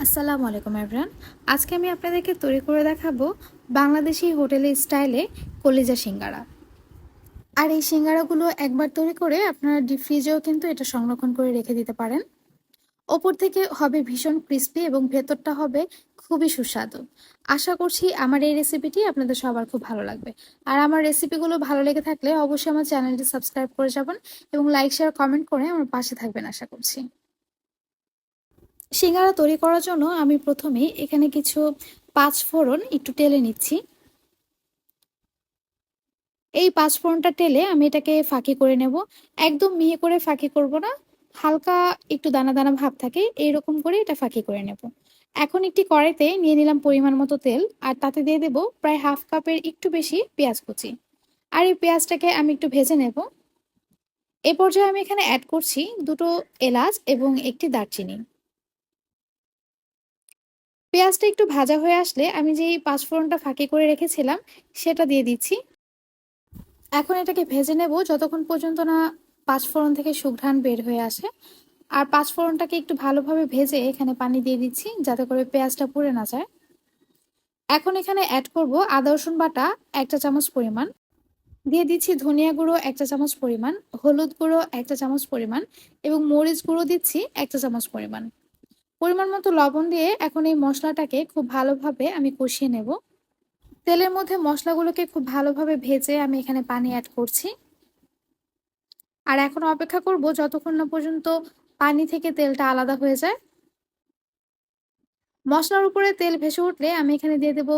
আসসালামু আলাইকুম এভরিওয়ান। আজকে আমি আপনাদেরকে তৈরি করে দেখাবো বাংলাদেশি হোটেলের স্টাইলে কলিজা সিঙ্গারা। আর এই সিঙ্গারাগুলো একবার তৈরি করে আপনারা ডিপ ফ্রিজেও কিন্তু এটা সংরক্ষণ করে রেখে দিতে পারেন। ওপর থেকে হবে ভীষণ ক্রিস্পি এবং ভেতরটা হবে খুবই সুস্বাদু। আশা করছি আমার এই রেসিপিটি আপনাদের সবার খুব ভালো লাগবে। আর আমার রেসিপিগুলো ভালো লেগে থাকলে অবশ্যই আমার চ্যানেলটি সাবস্ক্রাইব করে যাবেন এবং লাইক শেয়ার কমেন্ট করে আমার পাশে থাকবেন আশা করছি। সিঙ্গারা তৈরি করার জন্য আমি প্রথমে এখানে কিছু পাঁচ ফোড়ন একটু টেলে নিচ্ছি। এই পাঁচ ফোড়নটা টেলে আমি এটাকে ফাঁকি করে নেব। একদম মিহি করে ফাঁকি করব না, হালকা একটু দানা দানা ভাব থাকে এইরকম করে এটা ফাঁকি করে নেব। এখন একটি কড়াইতে নিয়ে নিলাম পরিমাণ মতো তেল, আর তাতে দিয়ে দেব প্রায় হাফ কাপের একটু বেশি পেঁয়াজ কুচি। আর এই পেঁয়াজটাকে আমি একটু ভেজে নেব। এ পর্যায়ে আমি এখানে অ্যাড করছি দুটো এলাচ এবং একটি দারচিনি। পেঁয়াজটা একটু ভাজা হয়ে আসলে আমি যেই পাঁচফোড়নটা ফাঁকি করে রেখেছিলাম সেটা দিয়ে দিচ্ছি। এখন এটাকে ভেজে নেব যতক্ষণ পর্যন্ত না পাঁচফোড়ন থেকে সুঘ্রাণ বের হয়ে আসে। আর পাঁচফোড়নটাকে একটু ভালোভাবে ভেজে এখানে পানি দিয়ে দিচ্ছি যাতে করে পেঁয়াজটা পুড়ে না যায়। এখন এখানে অ্যাড করব আদা রসুন বাটা 1 চা চামচ পরিমাণ, দিয়ে দিচ্ছি ধনিয়া গুঁড়ো 1 চা চামচ পরিমাণ, হলুদ গুঁড়ো 1 চা চামচ পরিমাণ এবং মরিচ গুঁড়ো দিচ্ছি 1 চা চামচ পরিমাণ। পরিমাণ মতো লবণ দিয়ে এখন এই মশলাটাকে খুব ভালোভাবে আমি কষিয়ে নেব। তেলের মধ্যে মশলাগুলোকে খুব ভালোভাবে ভেজে আমি এখানে পানি অ্যাড করছি। আর এখন অপেক্ষা করব যতক্ষণ না পর্যন্ত পানি থেকে তেলটা আলাদা হয়ে যায়। মশলার উপরে তেল ভেসে উঠলে আমি এখানে দিয়ে দেব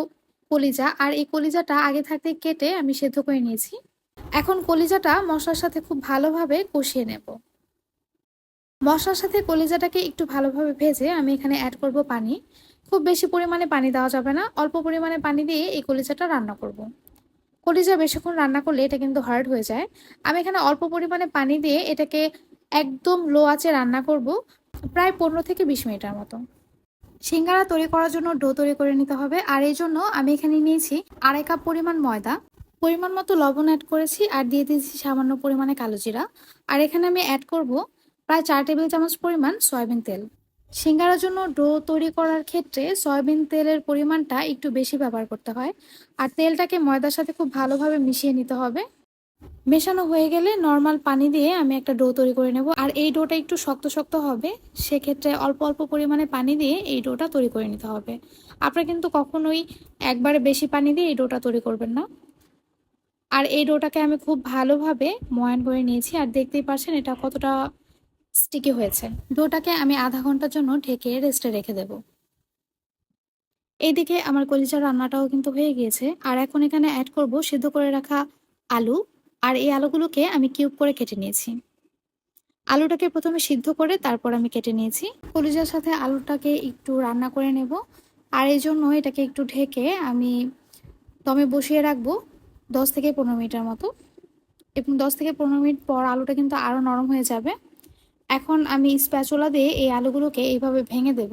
কলিজা, আর এই কলিজাটা আগে থাকতে কেটে আমি সেদ্ধ করে নিয়েছি। এখন কলিজাটা মশলার সাথে খুব ভালোভাবে কষিয়ে নেব। মশলার সাথে কলিজাটাকে একটু ভালোভাবে ভেজে আমি এখানে অ্যাড করব পানি। খুব বেশি পরিমাণে পানি দেওয়া যাবে না, অল্প পরিমাণে পানি দিয়ে এই কলিজাটা রান্না করব। কলিজা বেশিক্ষণ রান্না করলে এটা কিন্তু হার্ড হয়ে যায়। আমি এখানে অল্প পরিমাণে পানি দিয়ে এটাকে একদম লো আঁচে রান্না করব প্রায় 15 থেকে 20 মিনিটের মতো। সিঙ্গারা তৈরি করার জন্য ডো তৈরি করে নিতে হবে, আর এই জন্য আমি এখানে নিয়েছি 2.5 কাপ পরিমাণ ময়দা, পরিমাণ মতো লবণ অ্যাড করেছি আর দিয়ে দিয়েছি সামান্য পরিমাণে কালো জিরা। আর এখানে আমি অ্যাড করব প্রায় 4 টেবিল চামচ পরিমাণ সয়াবিন তেল। সিঙ্গারার জন্য ডো তৈরি করার ক্ষেত্রে সয়াবিন তেলের পরিমাণটা একটু বেশি ব্যবহার করতে হয়। আর তেলটাকে ময়দার সাথে খুব ভালোভাবে মিশিয়ে নিতে হবে। মেশানো হয়ে গেলে নর্মাল পানি দিয়ে আমি একটা ডো তৈরি করে নেব। আর এই ডোটা একটু শক্ত শক্ত হবে, সেক্ষেত্রে অল্প অল্প পরিমাণে পানি দিয়ে এই ডোটা তৈরি করে নিতে হবে। আপনারা কিন্তু কখনোই একবারে বেশি পানি দিয়ে এই ডোটা তৈরি করবেন না। আর এই ডোটাকে আমি খুব ভালোভাবে ময়ান করে নিয়েছি, আর দেখতেই পাচ্ছেন এটা কতটা স্টিকি হয়েছে। ডোটাকে আমি আধা ঘন্টার জন্য ঢেকে রেস্টে রেখে দেব। এইদিকে আমার কলিজার রান্নাটাও কিন্তু হয়ে গিয়েছে। আর এখন এখানে অ্যাড করব সিদ্ধ করে রাখা আলু। আর এই আলুগুলোকে আমি কিউব করে কেটে নিয়েছি। আলুটাকে প্রথমে সিদ্ধ করে তারপর আমি কেটে নিয়েছি। কলিজার সাথে আলুটাকে একটু রান্না করে নেব, আর এই জন্য এটাকে একটু ঢেকে আমি দমে বসিয়ে রাখবো 10 থেকে 15 মিনিটের মতো। এবং 10 থেকে 15 মিনিট পর আলুটা কিন্তু আরও নরম হয়ে যাবে। এখন আমি স্প্যাচুলা দিয়ে এই আলুগুলোকে এইভাবে ভেঙে দেব।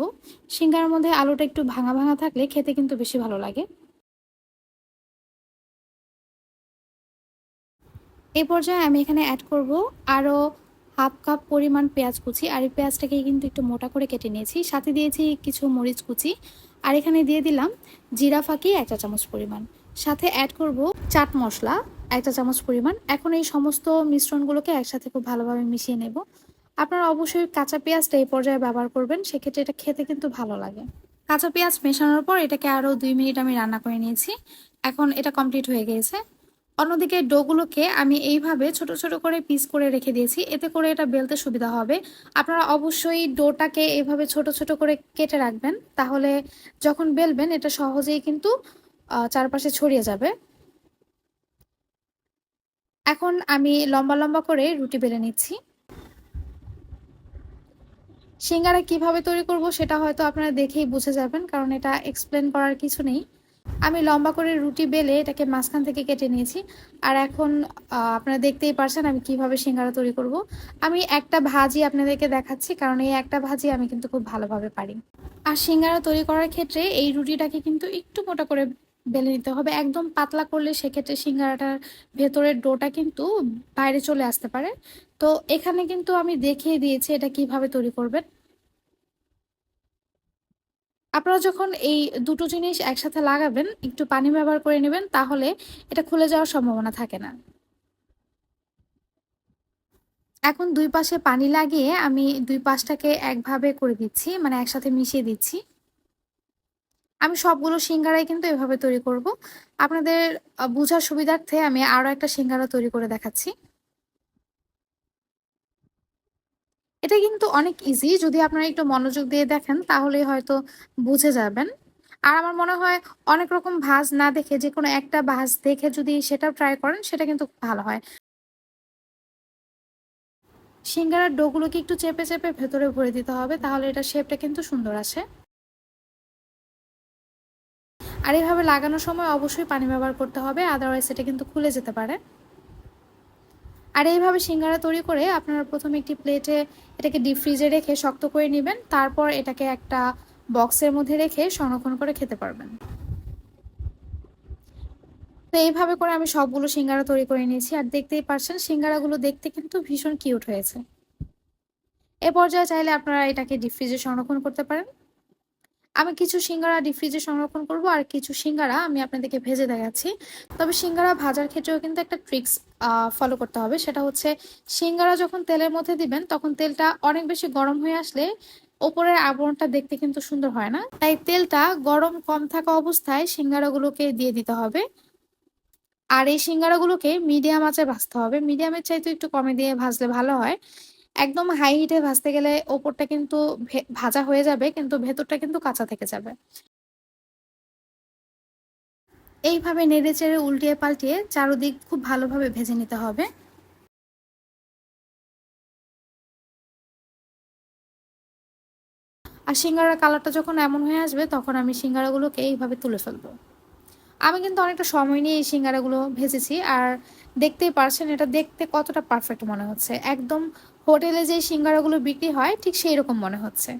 সিঙ্গারার মধ্যে আলুটা একটু ভাঙা ভাঙা থাকলে খেতে কিন্তু বেশি ভালো লাগে। এই পর্যায়ে আমি এখানে অ্যাড করব আরও হাফ কাপ পরিমাণ পেঁয়াজ কুচি। আর এই পেঁয়াজটাকে কিন্তু একটু মোটা করে কেটে নিয়েছি, সাথে দিয়েছি কিছু মরিচ কুচি। আর এখানে দিয়ে দিলাম জিরা ফাঁকি 1 চা চামচ পরিমাণ। সাথে অ্যাড করব চাট মশলা 1 চা চামচ পরিমাণ। এখন এই সমস্ত মিশ্রণগুলোকে একসাথে খুব ভালোভাবে মিশিয়ে নেব। আপনারা অবশ্যই কাঁচা পেঁয়াজটা এই পর্যায়ে ব্যবহার করবেন, সেক্ষেত্রে এটা খেতে কিন্তু ভালো লাগে। কাঁচা পেঁয়াজ মেশানোর পর এটাকে আরও 2 মিনিট আমি রান্না করে নিয়েছি। এখন এটা কমপ্লিট হয়ে গিয়েছে। অন্যদিকে ডোগুলোকে আমি এইভাবে ছোট ছোট করে পিস করে রেখে দিয়েছি, এতে করে এটা বেলতে সুবিধা হবে। আপনারা অবশ্যই ডোটাকে এইভাবে ছোট ছোট করে কেটে রাখবেন, তাহলে যখন বেলবেন এটা সহজেই কিন্তু চারপাশে ছড়িয়ে যাবে। এখন আমি লম্বা লম্বা করে রুটি বেলে নিচ্ছি। সিঙ্গারা কিভাবে তৈরি করব সেটা হয়তো আপনারা দেখেই বুঝে যাবেন, কারণ এটা এক্সপ্লেন করার কিছু নেই। আমি লম্বা করে রুটি বেলে এটাকে মাঝখান থেকে কেটে নিয়েছি। আর এখন আপনারা দেখতেই পারছেন আমি কিভাবে সিঙ্গারা তৈরি করব। আমি একটা ভাজি আপনাদেরকে দেখাচ্ছি, কারণ এই একটা ভাজি আমি কিন্তু খুব ভালোভাবে পারি। আর সিঙ্গারা তৈরি করার ক্ষেত্রে এই রুটিটাকে কিন্তু একটু মোটা করে বেলে নিতে হবে। একদম পাতলা করলে সেক্ষেত্রে সিঙ্গারাটার ভেতরের ডোটা কিন্তু বাইরে চলে আসতে পারে। তো এখানে কিন্তু আমি দেখিয়ে দিয়েছি এটা কিভাবে তৈরি করবেন। আপনারা যখন এই দুটো জিনিস একসাথে লাগাবেন, একটু পানি ব্যবহার করে নেবেন, তাহলে এটা খুলে যাওয়ার সম্ভাবনা থাকে না। এখন দুই পাশে পানি লাগিয়ে আমি দুই পাশটাকে একভাবে করে দিচ্ছি, মানে একসাথে মিশিয়ে দিচ্ছি। আমি সবগুলো সিঙ্গারাই কিন্তু এভাবে তৈরি করব। আপনাদের বোঝার সুবিধার্থে আমি আরো একটা সিঙ্গারা তৈরি করে দেখাচ্ছি। এটা কিন্তু অনেক ইজি, যদি আপনারা একটু মনোযোগ দিয়ে দেখেন তাহলে হয়তো বুঝে যাবেন। আর আমার মনে হয় অনেক রকম ভাঁজ না দেখে যে কোনো একটা ভাঁজ দেখে যদি সেটা ট্রাই করেন, সেটা কিন্তু খুব ভালো হয়। সিঙ্গারার ডোগুলোকে একটু চেপে চেপে ভেতরে ভরে দিতে হবে, তাহলে এটা শেপটা কিন্তু সুন্দর আসে। আর এভাবে লাগানোর সময় অবশ্যই পানি ব্যবহার করতে হবে, আদারওয়াইজ এটা কিন্তু খুলে যেতে পারে। আর এইভাবে সিঙ্গারা তৈরি করে আপনারা প্রথমে একটি প্লেটে এটাকে ডিপ ফ্রিজে রেখে শক্ত করে নেবেন, তারপর এটাকে একটা বক্সের মধ্যে রেখে সংরক্ষণ করে খেতে পারবেন। তো এইভাবে করে আমি সবগুলো সিঙ্গারা তৈরি করে নিয়েছি, আর দেখতেই পারছেন সিঙ্গারাগুলো দেখতে কিন্তু ভীষণ কিউট হয়েছে। এ পর্যায়ে চাইলে আপনারা এটাকে ডিপ ফ্রিজে সংরক্ষণ করতে পারেন। আমি কিছু সিঙ্গারা ডিপ ফ্রিজে সংরক্ষণ করব, আর কিছু সিঙ্গারা আমি আপনাদেরকে ভেজে দেখাচ্ছি। তবে সিঙ্গারা ভাজার ক্ষেত্রেও কিন্তু একটা ট্রিক্স ফলো করতে হবে, সেটা হচ্ছে সিঙ্গারা যখন তেলের মধ্যে দিবেন তখন তেলটা অনেক বেশি গরম হয়ে আসলে ওপরের আবরণটা দেখতে কিন্তু সুন্দর হয় না, তাই তেলটা গরম কম থাকা অবস্থায় সিঙ্গারাগুলোকে দিয়ে দিতে হবে। আর এই সিঙ্গারাগুলোকে মিডিয়াম আঁচে ভাজতে হবে, মিডিয়ামের চাইতে একটু কমে দিয়ে ভাজলে ভালো হয়। একদম হাই হিটে ভাজতে গেলে ওপরটা কিন্তু ভাজা হয়ে যাবে, কিন্তু ভেতরটা কিন্তু কাঁচা থেকে যাবে। এইভাবে নেড়েচেড়ে উল্টিয়ে পাল্টিয়ে চারদিক খুব ভালোভাবে ভেজে নিতে হবে। আর সিঙ্গারার কালারটা যখন এমন হয়ে আসবে তখন আমি সিঙ্গারাগুলোকে এইভাবে তুলে ফেলবো। আমি কিন্তু অনেকটা সময় নিয়ে এই সিঙ্গারাগুলো ভেজেছি, আর দেখতেই পারছেন এটা দেখতে কতটা পারফেক্ট মনে হচ্ছে, একদম হোটেলে যে সিঙ্গারাগুলো বিক্রি হয় ঠিক সেই রকম মনে হচ্ছে।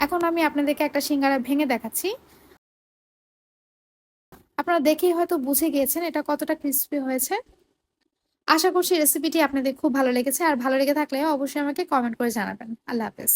এখন আমি আপনাদেরকে একটা সিঙ্গারা ভেঙে দেখাচ্ছি। আপনারা দেখেই হয়তো বুঝে গিয়েছেন এটা কতটা ক্রিস্পি হয়েছে। আশা করছি রেসিপিটি আপনাদের খুব ভালো লেগেছে, আর ভালো লেগে থাকলে অবশ্যই আমাকে কমেন্ট করে জানাবেন। আল্লাহ হাফেজ।